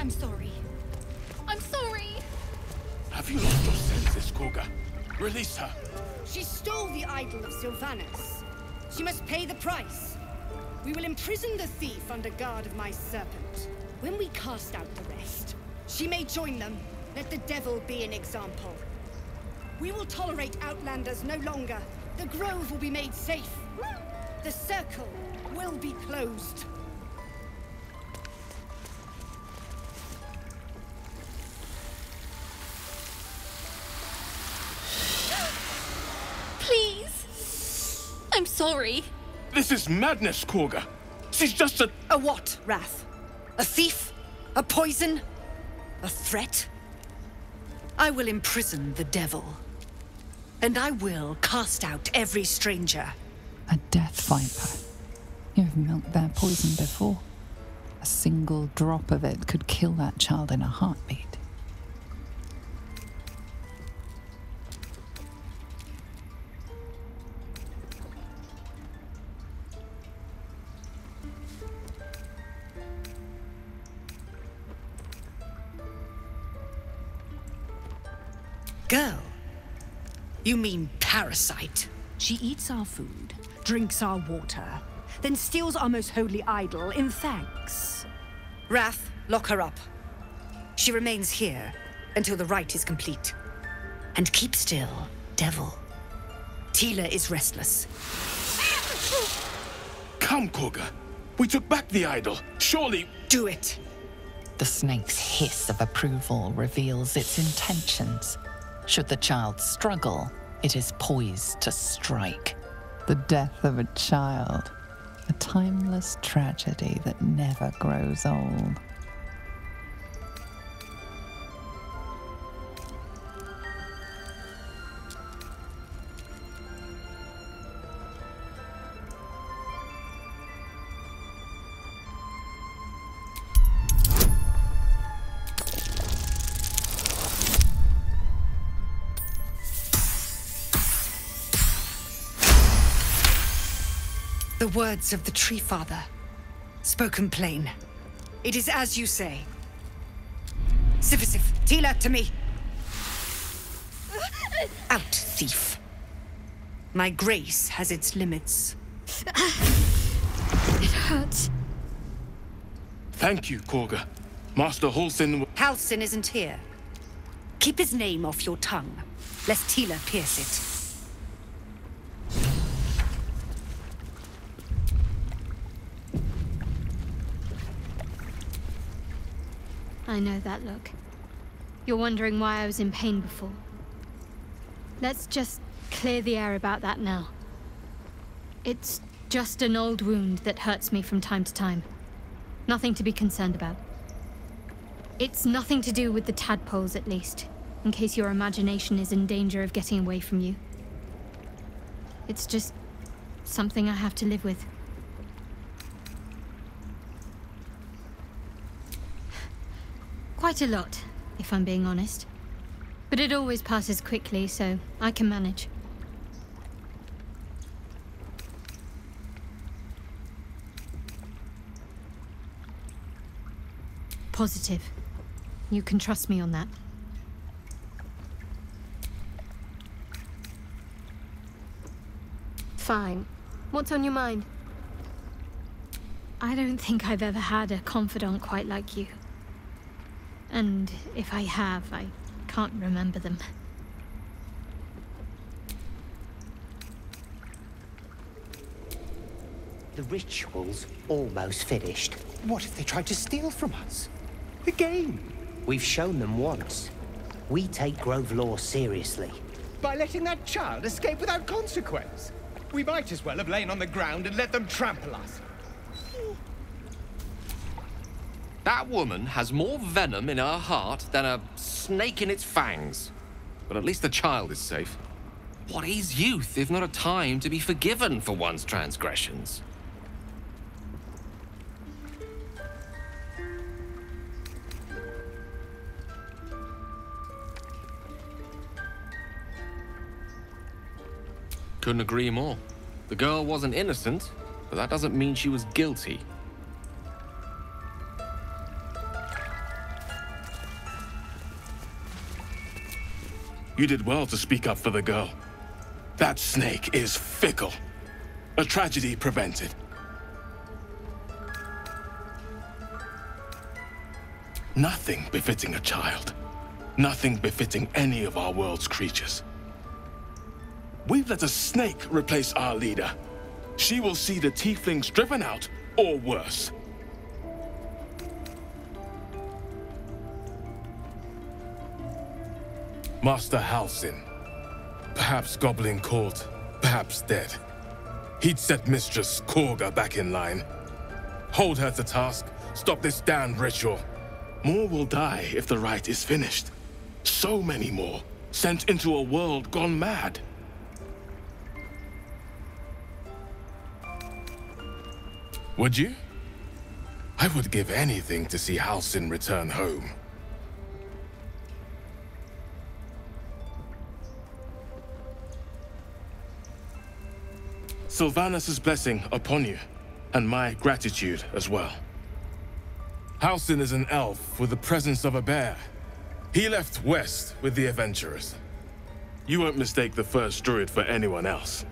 I'm sorry. I'm sorry! Have you lost your senses, Koga? Release her. She stole the idol of Sylvanus. She must pay the price. We will imprison the thief under guard of my serpent. When we cast out the rest, she may join them. Let the devil be an example. We will tolerate outlanders no longer. The grove will be made safe. The circle will be closed. Please! I'm sorry. This is madness, Koga. She's just a... A what, Wrath? A thief? A poison? A threat? I will imprison the devil. And I will cast out every stranger. A death viper. You've milked their poison before. A single drop of it could kill that child in a heartbeat. Girl? You mean parasite? She eats our food, drinks our water, then steals our most holy idol in thanks. Wrath, lock her up. She remains here until the rite is complete. And keep still, devil. Tila is restless. Come, Koga. We took back the idol. Surely... Do it. The snake's hiss of approval reveals its intentions. Should the child struggle, it is poised to strike. The death of a child. A timeless tragedy that never grows old. The words of the Tree Father, spoken plain. It is as you say. Sifisif, Tila, to me. Out, thief. My grace has its limits. It hurts. Thank you, Koga. Master Halsin... Halsin isn't here. Keep his name off your tongue, lest Tila pierce it. I know that look. You're wondering why I was in pain before. Let's just clear the air about that now. It's just an old wound that hurts me from time to time. Nothing to be concerned about. It's nothing to do with the tadpoles, at least, in case your imagination is in danger of getting away from you. It's just something I have to live with. Quite a lot, if I'm being honest. But it always passes quickly, so I can manage. Positive. You can trust me on that. Fine. What's on your mind? I don't think I've ever had a confidant quite like you. And if I have, I can't remember them. The ritual's almost finished. What if they tried to steal from us? Again? We've shown them once. We take Grove law seriously. By letting that child escape without consequence? We might as well have lain on the ground and let them trample us. That woman has more venom in her heart than a snake in its fangs. But at least the child is safe. What is youth if not a time to be forgiven for one's transgressions? Couldn't agree more. The girl wasn't innocent, but that doesn't mean she was guilty. You did well to speak up for the girl. That snake is fickle. A tragedy prevented. Nothing befitting a child. Nothing befitting any of our world's creatures. We've let a snake replace our leader. She will see the tieflings driven out, or worse. Master Halsin. Perhaps goblin caught, perhaps dead. He'd set Mistress Korga back in line. Hold her to task, stop this damned ritual. More will die if the rite is finished. So many more, sent into a world gone mad. Would you? I would give anything to see Halsin return home. Sylvanus' blessing upon you, and my gratitude as well. Halsin is an elf with the presence of a bear. He left west with the adventurers. You won't mistake the first druid for anyone else.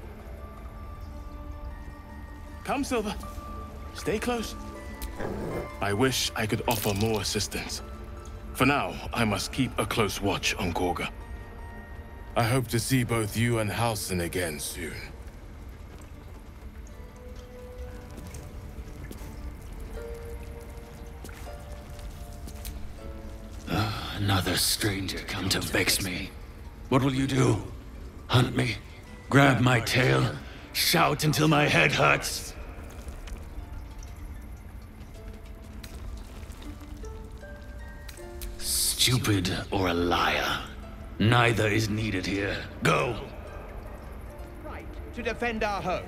Come, Silver. Stay close. I wish I could offer more assistance. For now, I must keep a close watch on Korga. I hope to see both you and Halsin again soon. Another stranger come to vex me. What will you do? Hunt me? Grab my tail? Shout until my head hurts? Stupid or a liar. Neither is needed here. Go! Right, to defend our home.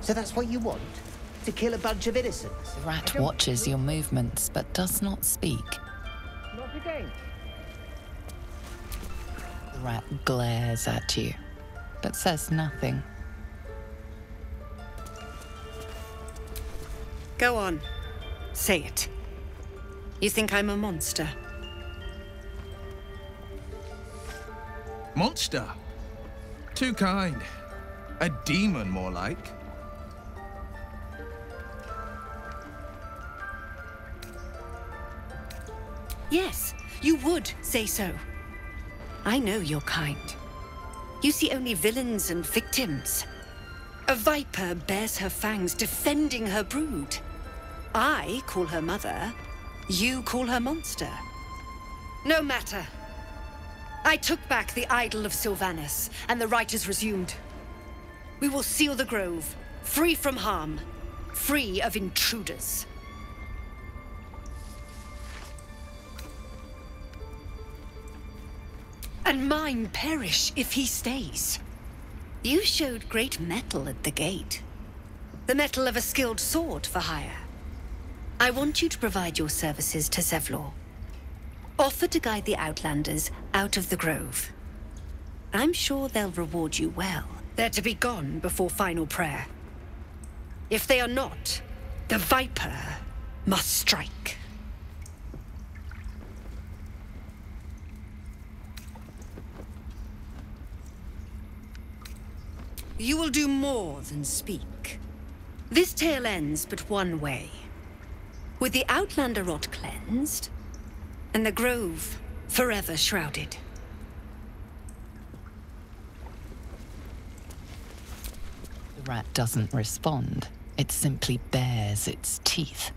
So that's what you want? To kill a bunch of innocents? The rat watches your movements, but does not speak. Not again. The rat glares at you, but says nothing. Go on. Say it. You think I'm a monster? Monster? Too kind. A demon, more like. Yes, you would say so. I know your kind. You see only villains and victims. A viper bears her fangs defending her brood. I call her mother. You call her monster. No matter. I took back the idol of Sylvanus, and the rite is resumed. We will seal the grove, free from harm, free of intruders. And mine perish if he stays. You showed great mettle at the gate. The mettle of a skilled sword for hire. I want you to provide your services to Zevlor. Offer to guide the Outlanders out of the grove. I'm sure they'll reward you well. They're to be gone before final prayer. If they are not, the Viper must strike. You will do more than speak. This tale ends but one way. With the Outlander rot cleansed, and the grove forever shrouded. The rat doesn't respond. It simply bares its teeth.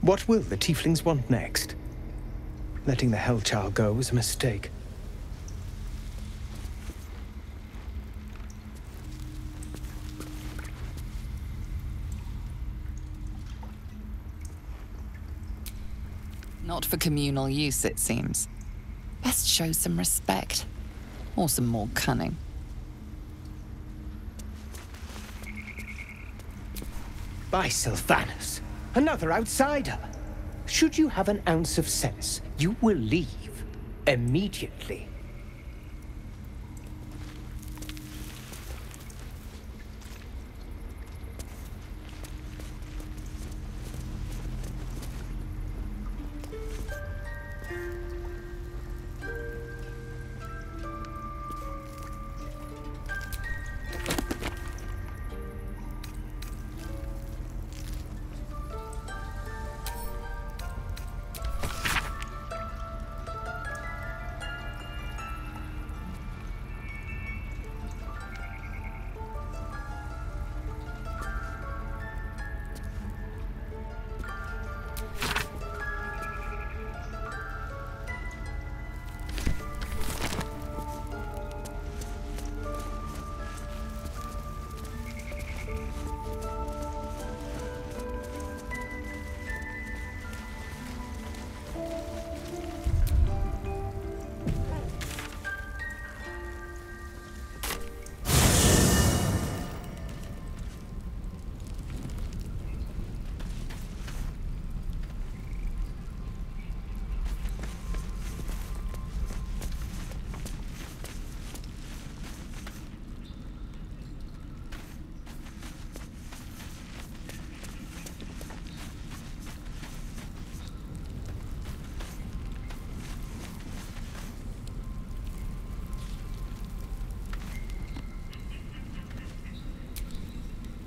What will the tieflings want next? Letting the Hellchild go was a mistake. Not for communal use, it seems. Best show some respect. Or some more cunning. By Sylvanus, another outsider. Should you have an ounce of sense, you will leave immediately.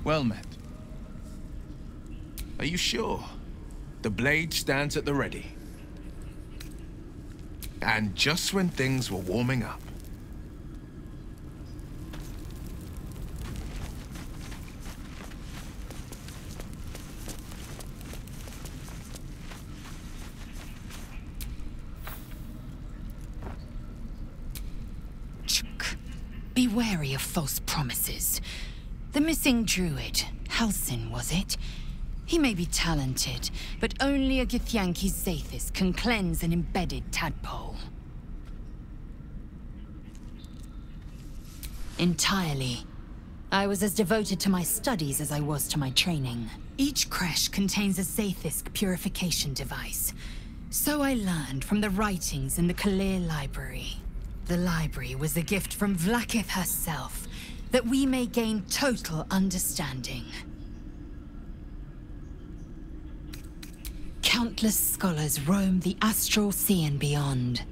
Well met. Are you sure? The blade stands at the ready. And just when things were warming up. Be wary of false promises. The missing druid, Halsin, was it? He may be talented, but only a Githyanki Zaithis can cleanse an embedded tadpole. Entirely. I was as devoted to my studies as I was to my training. Each creche contains a Zaithisk purification device. So I learned from the writings in the Kalir library. The library was a gift from Vlaakith herself, that we may gain total understanding. Countless scholars roam the astral sea and beyond,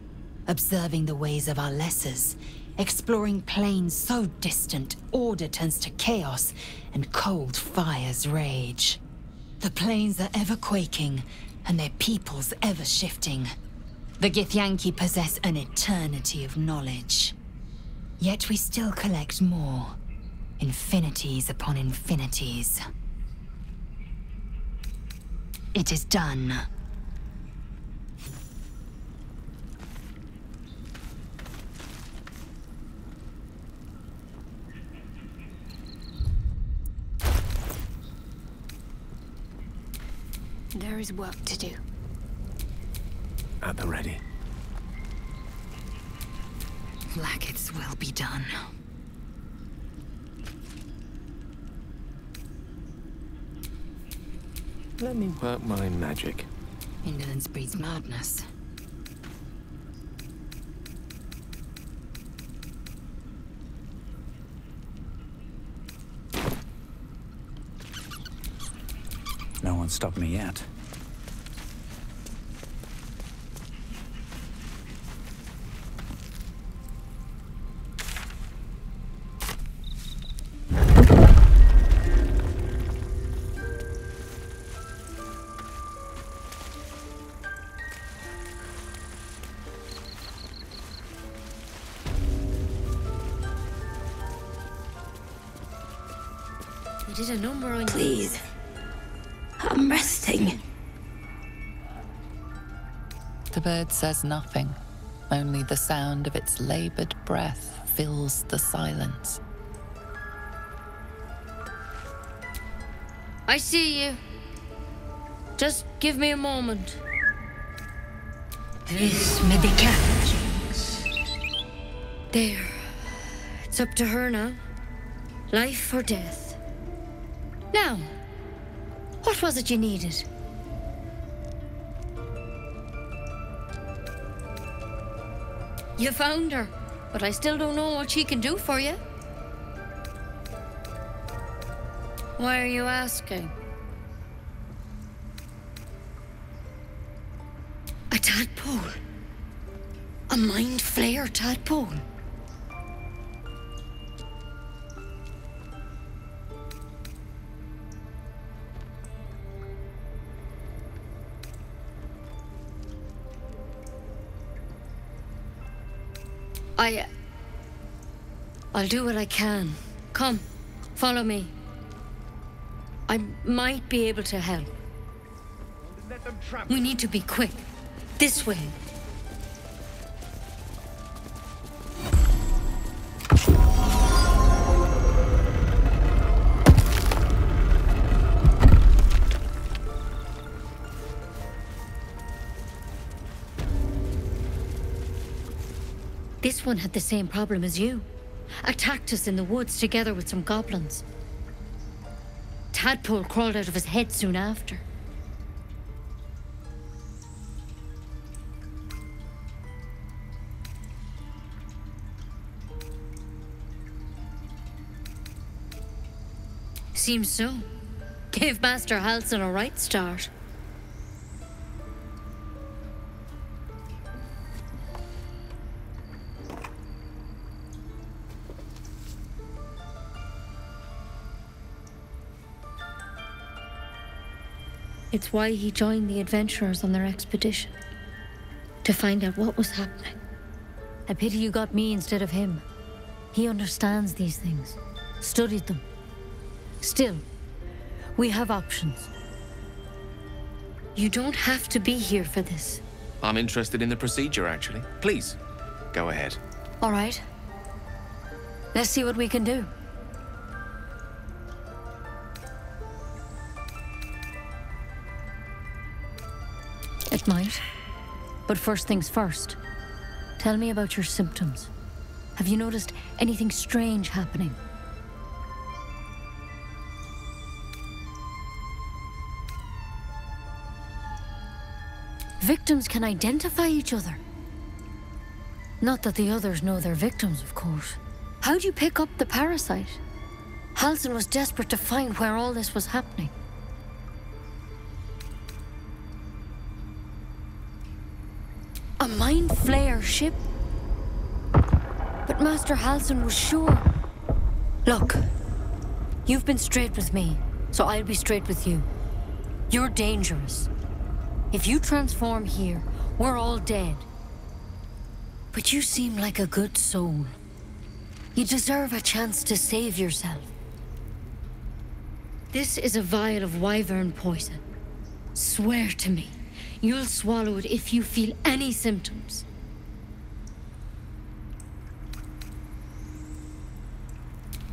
observing the ways of our lessers, exploring planes so distant order turns to chaos and cold fires rage. The planes are ever quaking, and their peoples ever shifting. The Githyanki possess an eternity of knowledge. Yet we still collect more. Infinities upon infinities. It is done. There is work to do. At the ready. Vlaakith's will be done. Let me work my magic. Indolence breeds madness. No one's stopped me yet. You did a number on you. Please. I'm resting. The bird says nothing. Only the sound of its labored breath fills the silence. I see you. Just give me a moment. This medicat. There. It's up to her now. Life or death. Now, what was it you needed? You found her, but I still don't know what she can do for you. Why are you asking? A tadpole. A mind flayer tadpole. I'll do what I can. Come, follow me. I might be able to help. We need to be quick. This way. This one had the same problem as you. Attacked us in the woods together with some goblins. Tadpole crawled out of his head soon after. Seems so. Gave Master Halsin a right start. It's why he joined the adventurers on their expedition. To find out what was happening. A pity you got me instead of him. He understands these things. Studied them. Still, we have options. You don't have to be here for this. I'm interested in the procedure, actually. Please, go ahead. All right. Let's see what we can do. It might. But first things first. Tell me about your symptoms. Have you noticed anything strange happening? Victims can identify each other. Not that the others know they're victims, of course. How'd you pick up the parasite? Halsin was desperate to find where all this was happening. A mind flayer ship? But Master Halsin was sure. Look, you've been straight with me, so I'll be straight with you. You're dangerous. If you transform here, we're all dead. But you seem like a good soul. You deserve a chance to save yourself. This is a vial of wyvern poison. Swear to me. You'll swallow it if you feel any symptoms.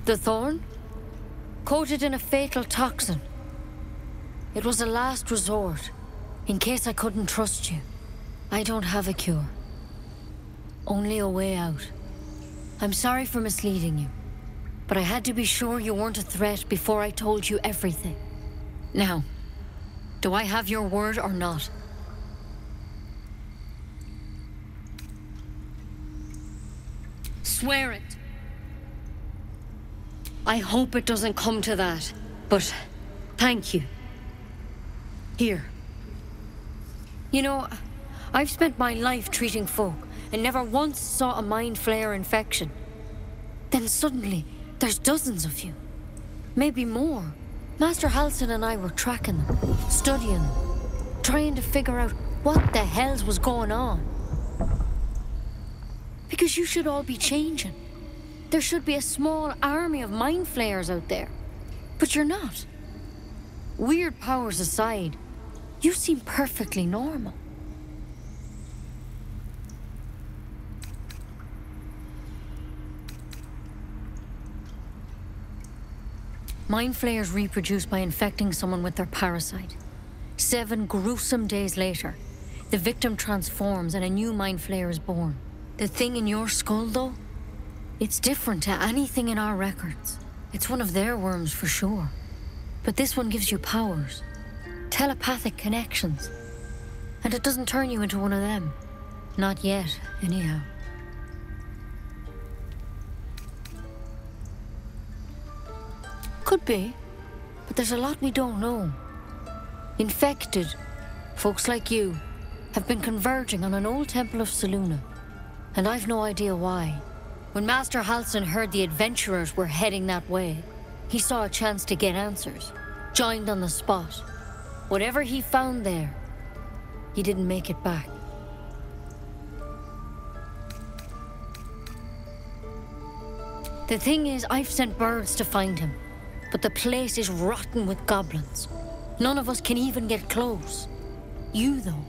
The thorn? Coated in a fatal toxin. It was a last resort, in case I couldn't trust you. I don't have a cure. Only a way out. I'm sorry for misleading you, but I had to be sure you weren't a threat before I told you everything. Now, do I have your word or not? Swear it. I hope it doesn't come to that, but thank you. Here. You know, I've spent my life treating folk and never once saw a mind flayer infection. Then suddenly, there's dozens of you. Maybe more. Master Halsin and I were tracking them, studying them, trying to figure out what the hells was going on. Because you should all be changing. There should be a small army of mind flayers out there. But you're not. Weird powers aside, you seem perfectly normal. Mind flayers reproduce by infecting someone with their parasite. 7 gruesome days later, the victim transforms and a new mind flayer is born. The thing in your skull, though, It's different to anything in our records. It's one of their worms for sure. But this one gives you powers. Telepathic connections. And it doesn't turn you into one of them. Not yet, anyhow. Could be. But there's a lot we don't know. Infected, folks like you, have been converging on an old temple of Selûne. And I've no idea why. When Master Halsin heard the adventurers were heading that way, he saw a chance to get answers. Joined on the spot. Whatever he found there, he didn't make it back. The thing is, I've sent birds to find him, but the place is rotten with goblins. None of us can even get close. You, though,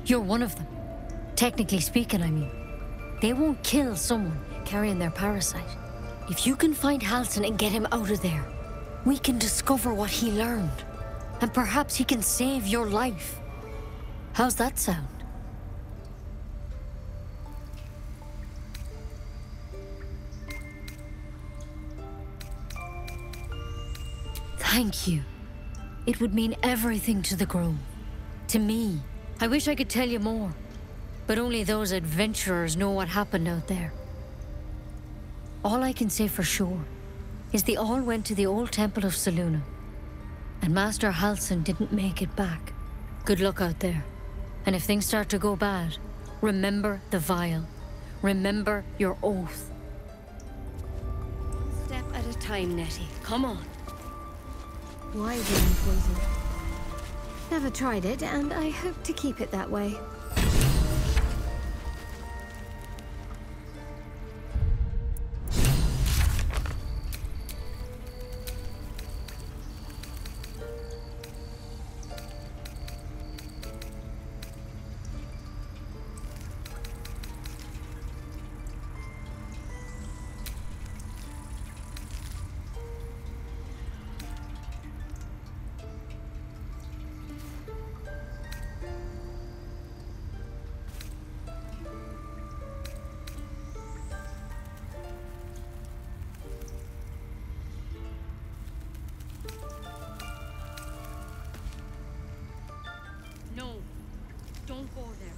you're one of them. Technically speaking, I mean. They won't kill someone carrying their parasite. If you can find Halsin and get him out of there, we can discover what he learned. And perhaps he can save your life. How's that sound? Thank you. It would mean everything to the Grove. To me. I wish I could tell you more. But only those adventurers know what happened out there. All I can say for sure is they all went to the old temple of Selûne. And Master Halsin didn't make it back. Good luck out there. And if things start to go bad, remember the vial. Remember your oath. One step at a time, Nettie. Come on. Why being poisoned? Never tried it, and I hope to keep it that way. No, don't go there.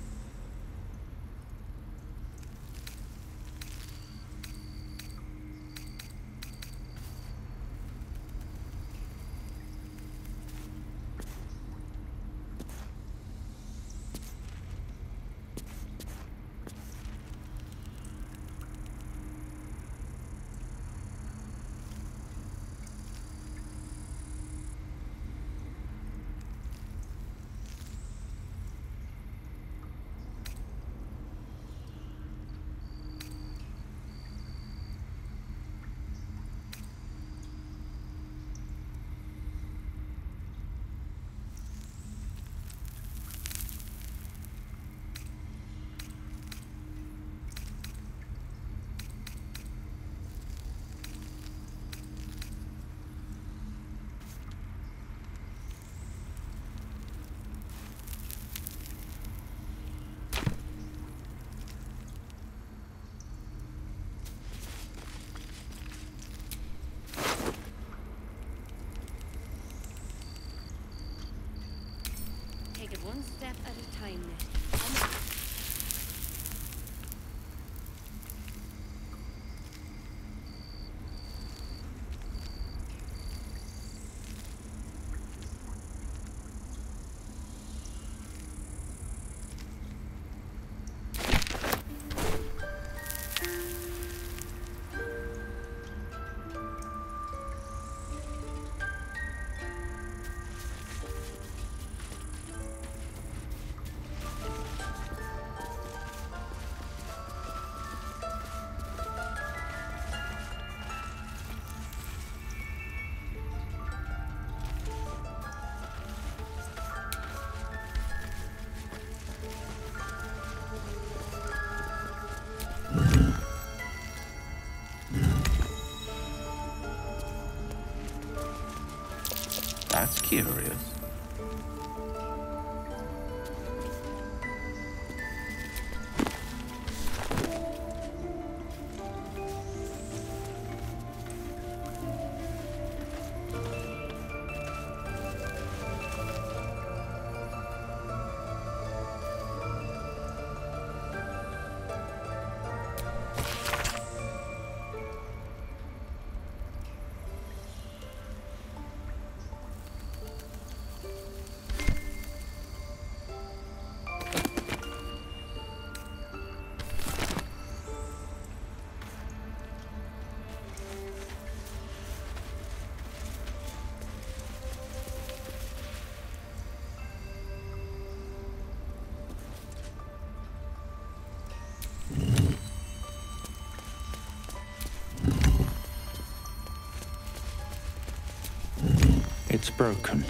It's broken,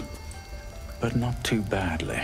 but not too badly.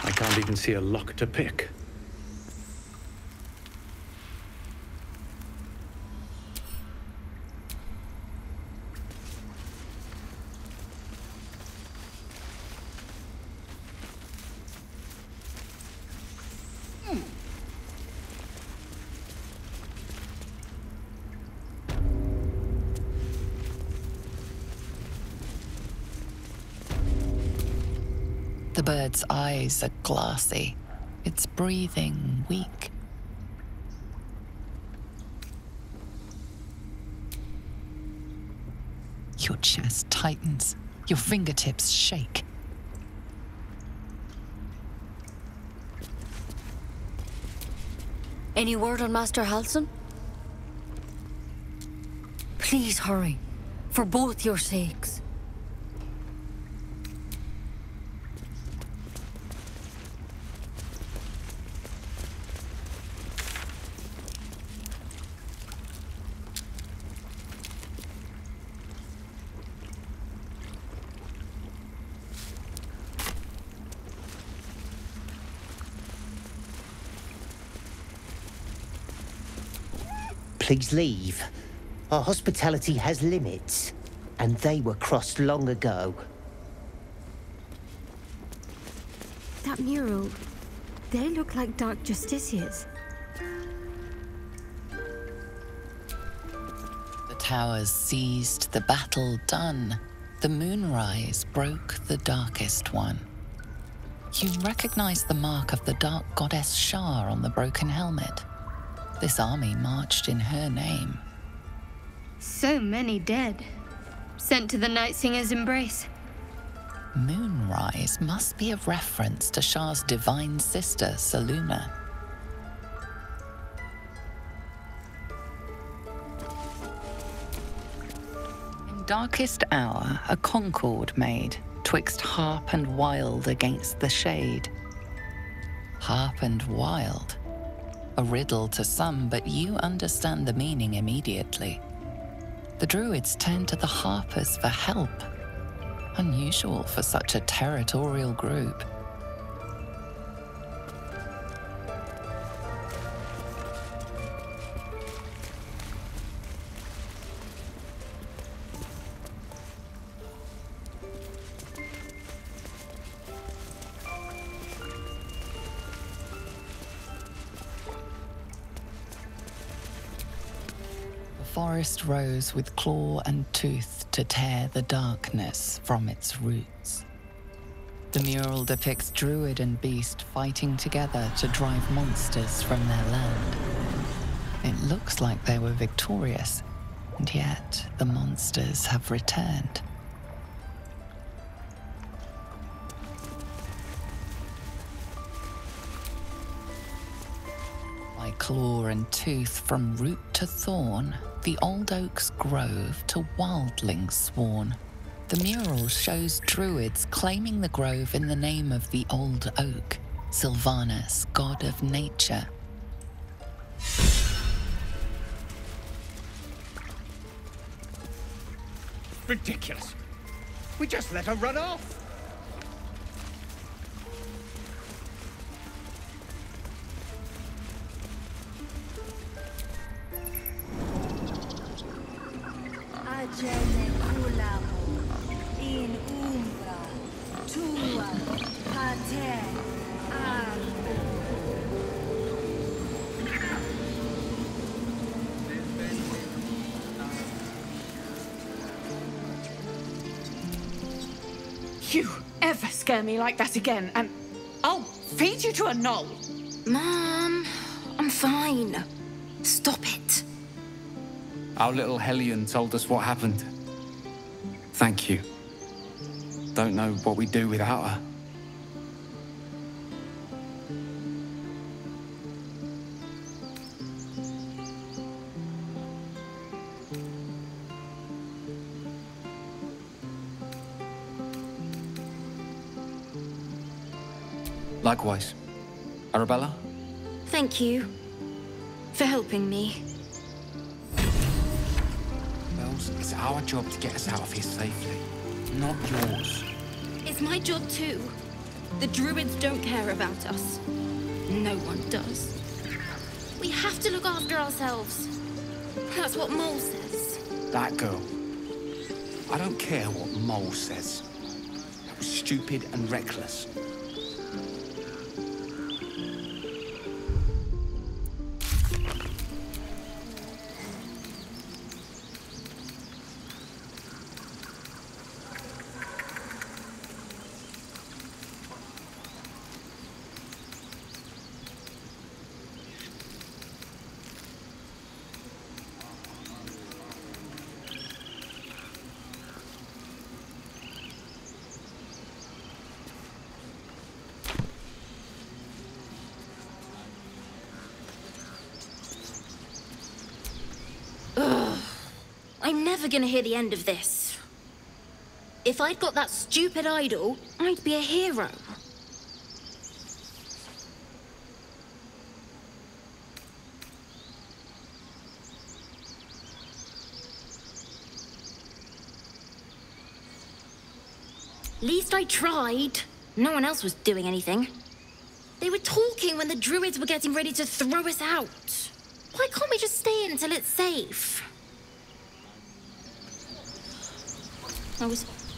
I can't even see a lock to pick. The bird's eyes are glassy, its breathing weak. Your chest tightens, your fingertips shake. Any word on Master Halsin? Please hurry, for both your sakes. Please leave. Our hospitality has limits, and they were crossed long ago. That mural, they look like Dark Justiciars. The towers seized, the battle done. The moonrise broke the darkest one. You recognize the mark of the dark goddess Shar on the broken helmet. This army marched in her name. So many dead. Sent to the Night Singer's embrace. Moonrise must be a reference to Shar's divine sister, Selûne. In darkest hour, a concord made, twixt harp and wild against the shade. Harp and wild. A riddle to some, but you understand the meaning immediately. The druids turned to the harpers for help. Unusual for such a territorial group. The forest rose with claw and tooth to tear the darkness from its roots. The mural depicts druid and beast fighting together to drive monsters from their land. It looks like they were victorious, and yet the monsters have returned. By claw and tooth from root to thorn, the old oak's grove to wildlings sworn. The mural shows druids claiming the grove in the name of the old oak, Sylvanus, god of nature. Ridiculous. We just let her run off. You ever scare me like that again, and I'll feed you to a knoll. Mom, I'm fine. Stop it. Our little Hellion told us what happened. Thank you. Don't know what we'd do without her. Likewise. Arabella? Thank you for helping me. Bells, it's our job to get us out of here safely, not yours. It's my job too. The druids don't care about us. No one does. We have to look after ourselves. That's what Mole says. That girl. I don't care what Mole says. That was stupid and reckless. I'm never gonna hear the end of this. If I'd got that stupid idol, I'd be a hero. At least I tried. No one else was doing anything. They were talking when the druids were getting ready to throw us out. Why can't we just stay in until it's safe?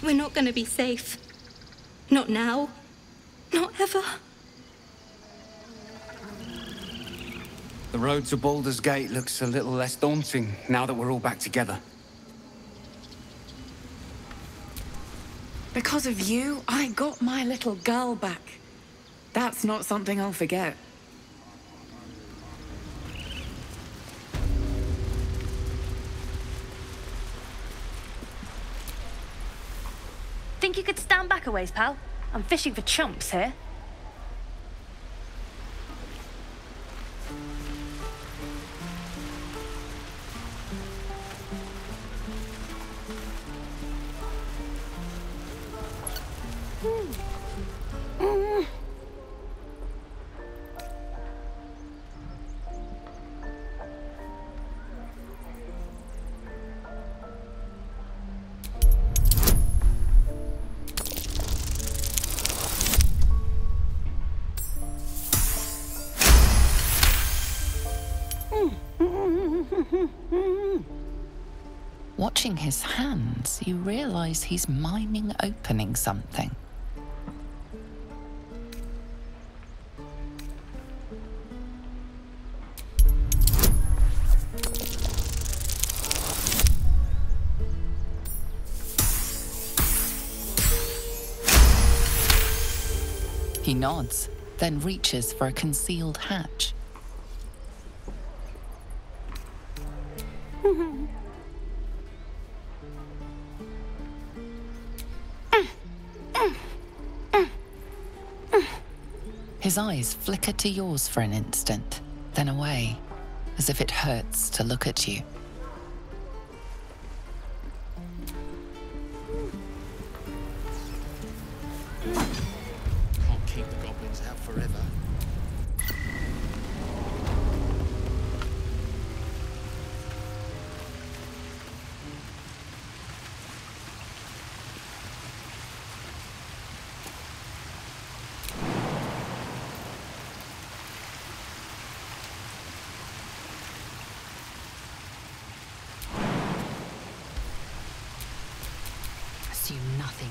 We're not gonna be safe. Not now. Not ever. The road to Baldur's Gate looks a little less daunting now that we're all back together. Because of you, I got my little girl back. That's not something I'll forget. Think you could stand back a ways, pal? I'm fishing for chumps here. his hands, you realize he's miming opening something. He nods, then reaches for a concealed hatch. His eyes flicker to yours for an instant, then away, as if it hurts to look at you. Can't keep the goblins out forever. Assume nothing.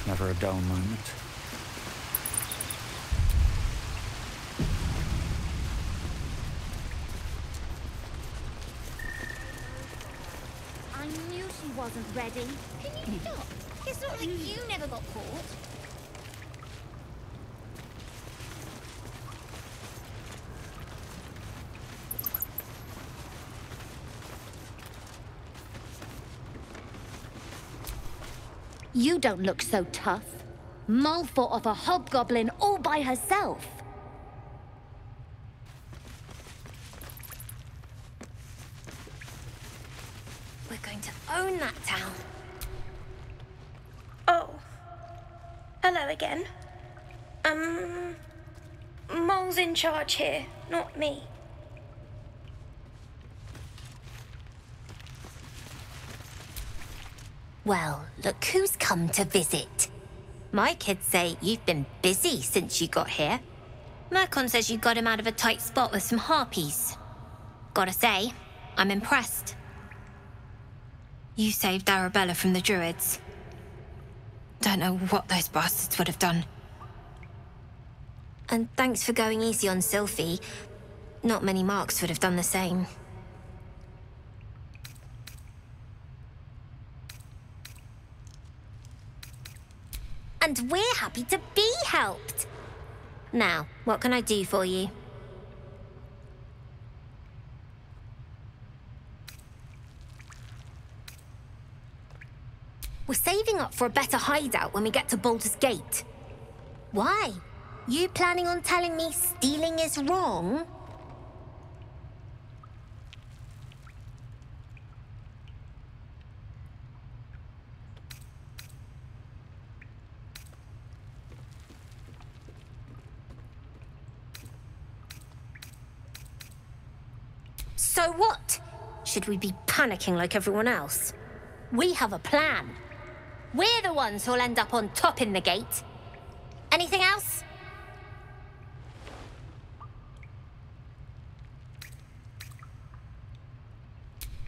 Never a dull moment. I knew she wasn't ready. Can you stop? It's not like you never got caught. You don't look so tough. Mull fought off a hobgoblin all by herself. We're going to own that town. Oh. Hello again. Mull's in charge here, not me. Well, look who's come to visit. My kids say you've been busy since you got here. Mercon says you got him out of a tight spot with some harpies. Gotta say, I'm impressed. You saved Arabella from the druids. Don't know what those bastards would have done. And thanks for going easy on Sylphie. Not many marks would have done the same. And we're happy to be helped. Now, what can I do for you? We're saving up for a better hideout when we get to Baldur's Gate. Why? You planning on telling me stealing is wrong? So what? Should we be panicking like everyone else? We have a plan. We're the ones who'll end up on top in the gate. Anything else?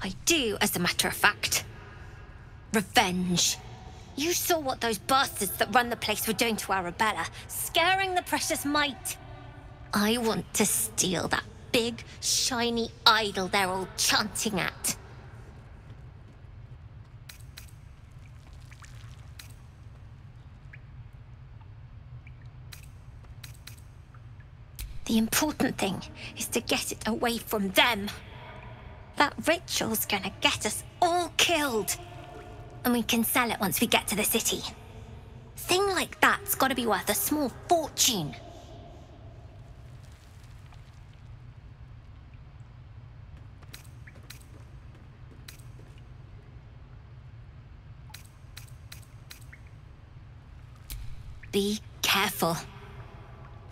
I do, as a matter of fact. Revenge. You saw what those bastards that run the place were doing to Arabella, scaring the precious mite. I want to steal that big, shiny idol they're all chanting at. The important thing is to get it away from them. That ritual's gonna get us all killed. And we can sell it once we get to the city. Thing like that's gotta be worth a small fortune. Be careful.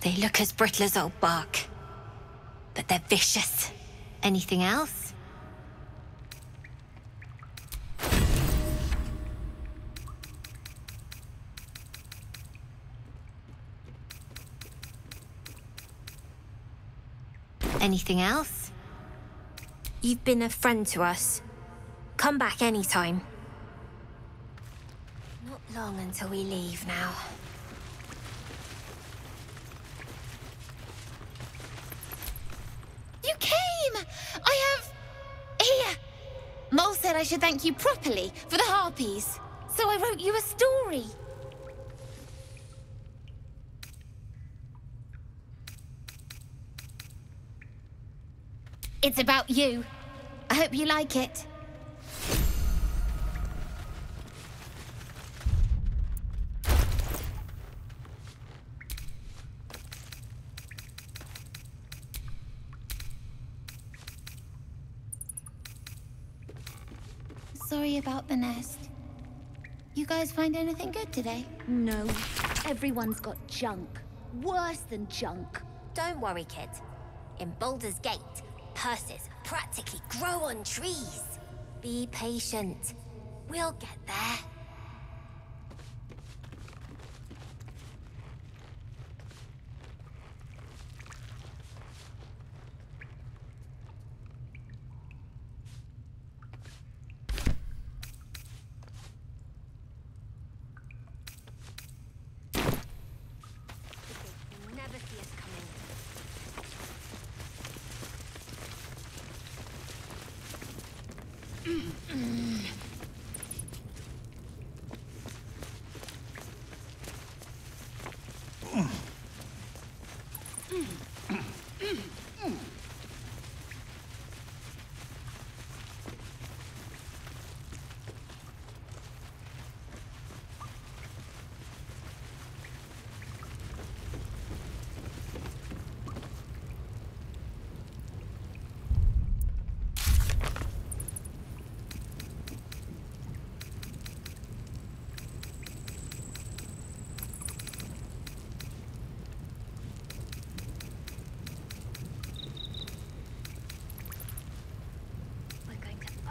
They look as brittle as old bark, but they're vicious. Anything else? Anything else? You've been a friend to us. Come back anytime. Not long until we leave now. You came! I have... Here! Mole said I should thank you properly for the harpies, so I wrote you a story. It's about you. I hope you like it. Sorry about the nest. You guys find anything good today? No. Everyone's got junk. Worse than junk. Don't worry, kid. In Baldur's Gate, purses practically grow on trees. Be patient. We'll get there.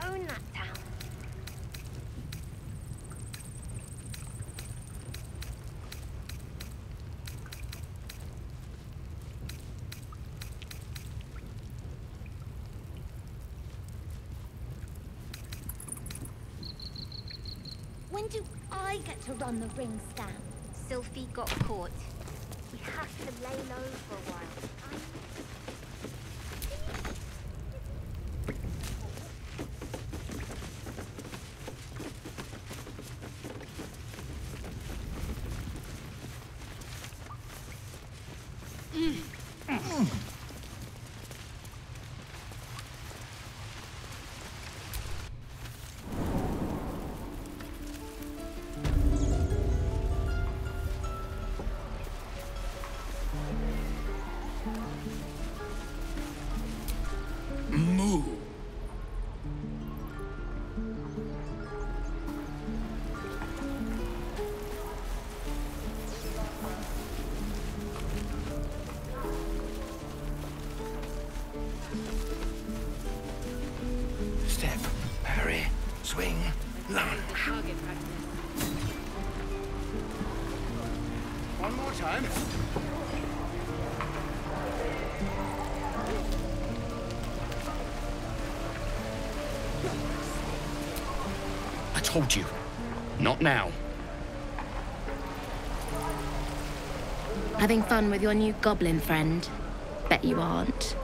Own that town. When do I get to run the ring stand? Sylphie got caught. We have to lay low for a while. Step, parry, swing, lunge. One more time. I told you. Not now. Having fun with your new goblin friend? Bet you aren't.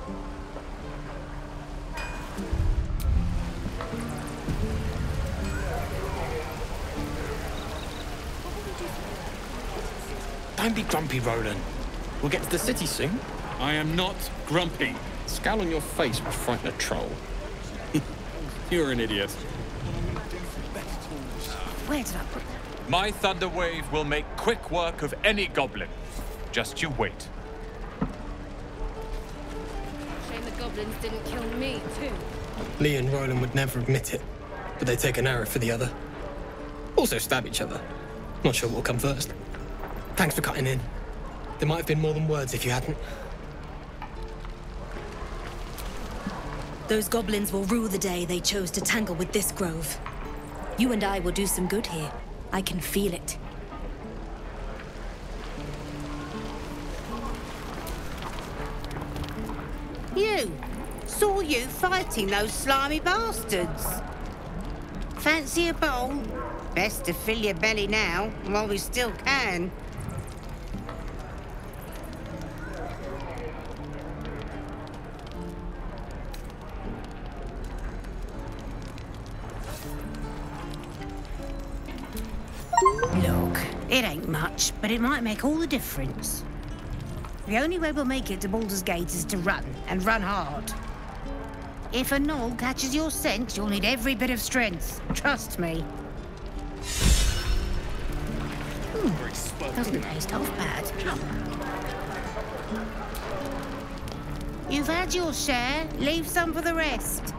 Don't be grumpy, Roland. We'll get to the city soon. I am not grumpy. Scowl on your face would frighten a troll. You're an idiot. Where did I put that? My thunder wave will make quick work of any goblin. Just you wait. Shame the goblins didn't kill me, too. Lee and Roland would never admit it, but they take an arrow for the other. Also stab each other. Not sure what will come first. Thanks for cutting in. There might have been more than words if you hadn't. Those goblins will rue the day they chose to tangle with this grove. You and I will do some good here. I can feel it. You! Saw you fighting those slimy bastards. Fancy a bowl? Best to fill your belly now, while we still can. Look, it ain't much, but it might make all the difference. The only way we'll make it to Baldur's Gate is to run, and run hard. If a gnoll catches your scent, you'll need every bit of strength. Trust me. Doesn't taste half bad. You've had your share. Leave some for the rest.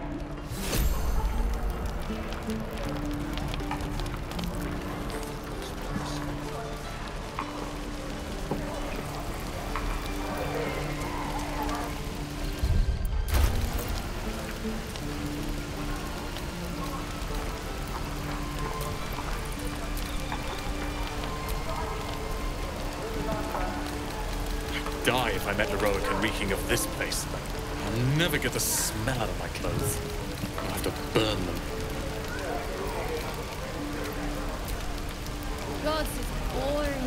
Die if I met heroic and reeking of this place. I'll never get the smell out of my clothes. I'll have to burn them. God, this is boring.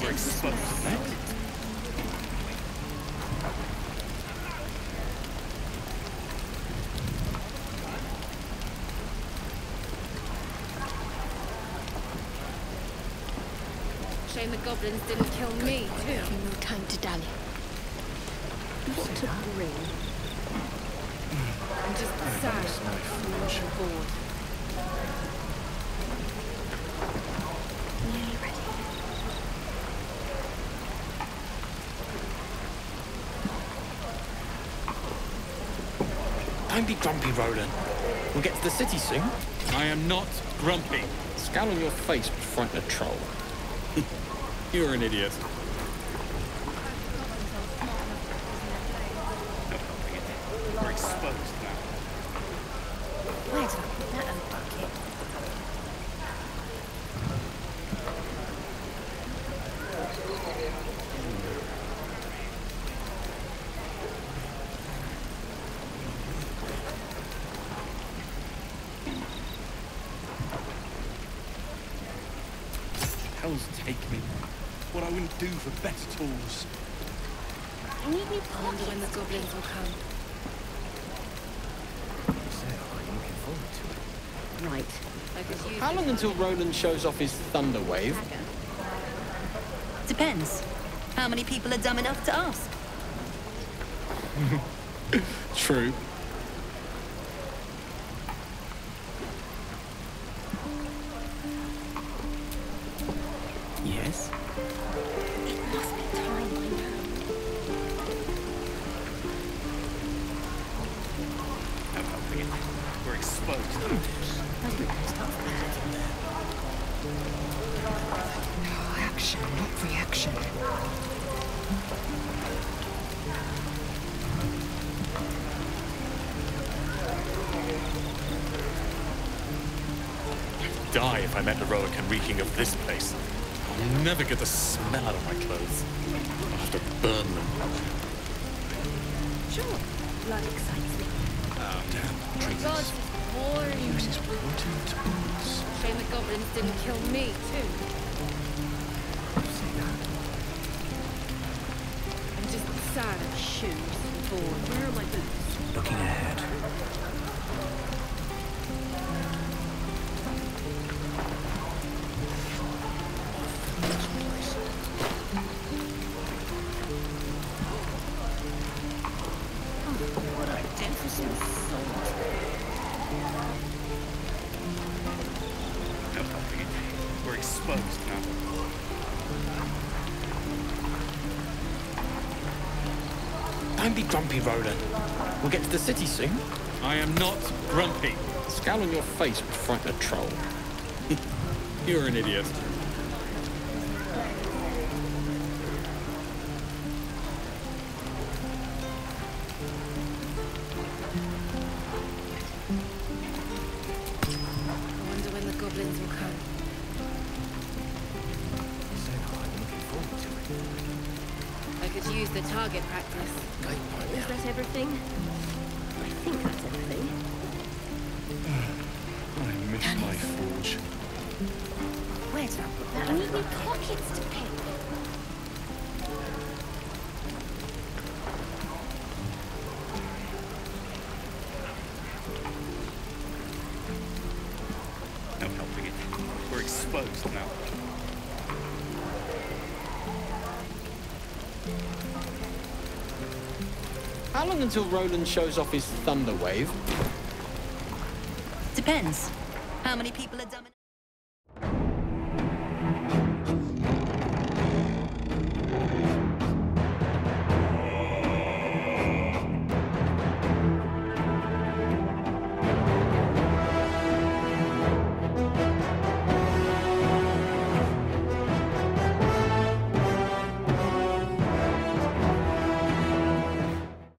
We're exposed now. Shame the goblins didn't kill me, too. No time to dally. What to bring? I'm just sad I'm not bored. Nearly ready. Don't be grumpy, Roland. We'll get to the city soon. I am not grumpy. Scowl on your face would frighten a troll. You're an idiot. We're exposed now. Where did I put that old bucket? Hell's take me. What I wouldn't do for better tools. I wonder when the goblins will come. Right. How long until Roland shows off his thunder wave? Depends. How many people are dumb enough to ask? True. Yes? It must be time by now. We're exposed. Doesn't taste half bad. No, action, not reaction. Die if I met heroic and reeking of this place. I'll never get the smell out of my clothes. I'll have to burn them. Sure. Blood excites me. Oh, damn. God, this is boring. Uses potent tools. Shame the goblins didn't kill me, too. I'm just sad of shoes and bored. Where are my boots? Looking ahead. Don't be grumpy, Roland. We'll get to the city soon. I am not grumpy. The scowl on your face would frighten a troll. You're an idiot. I wonder when the goblins will come. I could use the target practice. Is that everything? I think that's everything. I miss my forge. Where did I put that? I need new pockets to pick. No helping it. We're exposed now. How long until Roland shows off his thunder wave? Depends. How many people are dumb enough?